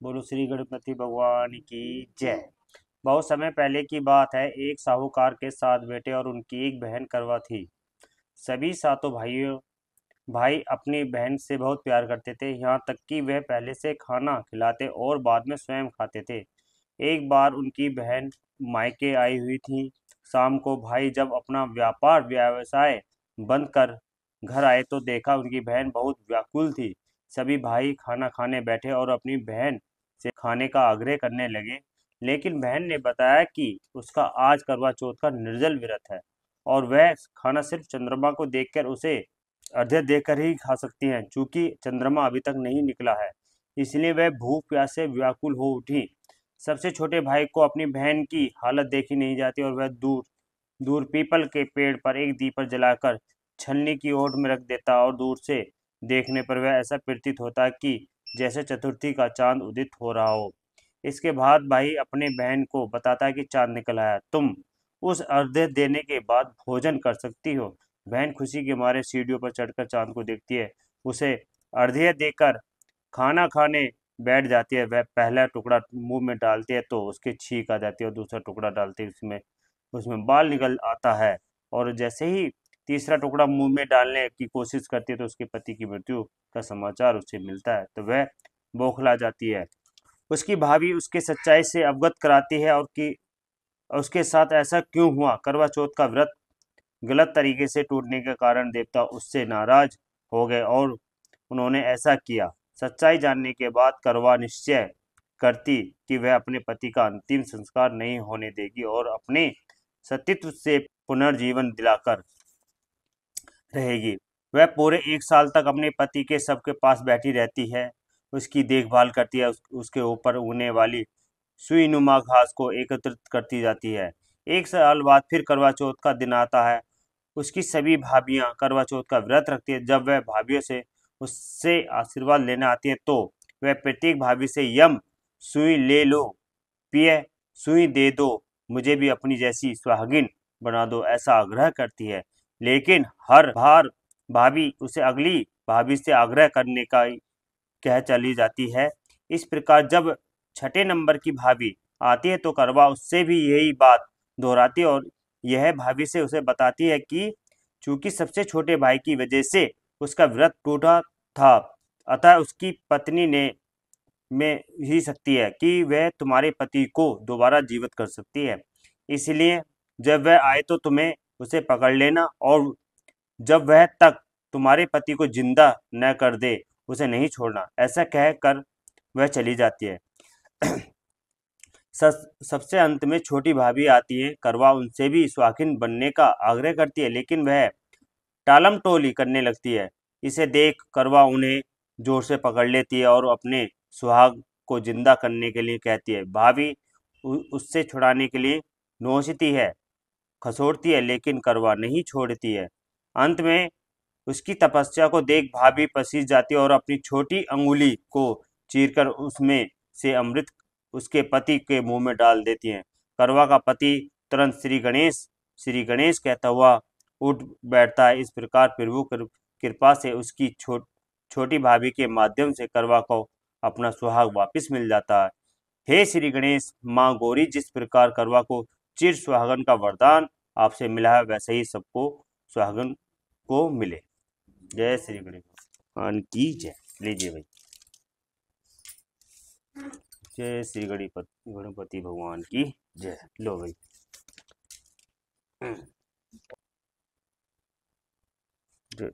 बोलो श्री गणपति भगवान की जय। बहुत समय पहले की बात है। एक साहूकार के 7 बेटे और उनकी एक बहन करवा थी। सभी सातों भाई अपनी बहन से बहुत प्यार करते थे, यहाँ तक कि वह पहले से खाना खिलाते और बाद में स्वयं खाते थे। एक बार उनकी बहन मायके आई हुई थी। शाम को भाई जब अपना व्यवसाय बंद कर घर आए तो देखा उनकी बहन बहुत व्याकुल थी। सभी भाई खाना खाने बैठे और अपनी बहन से खाने का आग्रह करने लगे, लेकिन बहन ने बताया कि उसका आज करवा चौथ का निर्जल व्रत है और वह खाना सिर्फ चंद्रमा को देखकर उसे अर्घ्य देकर ही खा सकती हैं। चूंकि चंद्रमा अभी तक नहीं निकला है, इसलिए वह भूख प्यास से व्याकुल हो उठी। सबसे छोटे भाई को अपनी बहन की हालत देखी नहीं जाती और वह दूर दूर पीपल के पेड़ पर एक दीपक जलाकर छलनी की ओट में रख देता और दूर से देखने पर वह ऐसा प्रतीत होता कि जैसे चतुर्थी का चांद उदित हो रहा हो। इसके बाद भाई अपने बहन को बताता है कि चांद निकल आया, तुम उस अर्घ्य देने के बाद भोजन कर सकती हो। बहन खुशी के मारे सीढ़ियों पर चढ़कर चांद को देखती है, उसे अर्घ्य देकर खाना खाने बैठ जाती है। वह पहला टुकड़ा मुंह में डालती है तो उसकी छींक आ जाती है और दूसरा टुकड़ा डालती है उसमें उसमें बाल निकल आता है। और जैसे ही तीसरा टुकड़ा मुंह में डालने की कोशिश करती है तो उसके पति की मृत्यु का समाचार उसे मिलता है, तो वह बौखला जाती है। उसकी भाभी उसके सच्चाई से अवगत कराती है और कि उसके साथ ऐसा क्यों हुआ। करवा चौथ का व्रत गलत तरीके से टूटने के कारण देवता उससे नाराज हो गए और उन्होंने ऐसा किया। सच्चाई जानने के बाद करवा निश्चय करती कि वह अपने पति का अंतिम संस्कार नहीं होने देगी और अपने सतीत्व से पुनर्जीवन दिलाकर रहेगी। वह पूरे 1 साल तक अपने पति के शव के पास बैठी रहती है, उसकी देखभाल करती है, उसके ऊपर उगने वाली सुईनुमा घास को एकत्रित करती जाती है। 1 साल बाद फिर करवा चौथ का दिन आता है। उसकी सभी भाभियां करवा चौथ का व्रत रखती है। जब वह भाभियों से उससे आशीर्वाद लेने आती है तो वह प्रत्येक भाभी से यम सुई ले लो, पिए सुई दे दो, मुझे भी अपनी जैसी सुहागिन बना दो, ऐसा आग्रह करती है। लेकिन हर बार भाभी उसे अगली भाभी से आग्रह करने का कह चली जाती है। इस प्रकार जब छठे नंबर की भाभी आती है तो करवा उससे भी यही बात दोहराती है और यह भाभी से उसे बताती है कि चूंकि सबसे छोटे भाई की वजह से उसका व्रत टूटा था, अतः उसकी पत्नी ने में ही सकती है कि वह तुम्हारे पति को दोबारा जीवित कर सकती है। इसलिए जब वह आए तो तुम्हें उसे पकड़ लेना और जब वह तक तुम्हारे पति को जिंदा न कर दे उसे नहीं छोड़ना। ऐसा कहकर वह चली जाती है। सबसे अंत में छोटी भाभी आती है। करवा उनसे भी शौकीन बनने का आग्रह करती है, लेकिन वह टालम टोली करने लगती है। इसे देख करवा उन्हें जोर से पकड़ लेती है और अपने सुहाग को जिंदा करने के लिए कहती है। भाभी उससे छुड़ाने के लिए नोचती है, खसोड़ती है, लेकिन करवा नहीं छोड़ती है। अंत में उसकी तपस्या को देख भाभी पसीज जाती है और अपनी छोटी अंगुली को चीरकर उसमें से अमृत उसके पति के मुंह में डाल देती है। करवा का पति तुरंत श्री गणेश कहता हुआ उठ बैठता है। इस प्रकार प्रभु कृपा से उसकी छोटी भाभी के माध्यम से करवा को अपना सुहाग वापस मिल जाता है। हे श्री गणेश, माँ गौरी जिस प्रकार करवा को चिर सुहागन का वरदान आपसे मिला है, वैसे ही सबको सुहागन को मिले। जय श्री गणेश भगवान की जय। लीजिए भाई, जय श्री गणपति भगवान की जय। लो भाई। जय।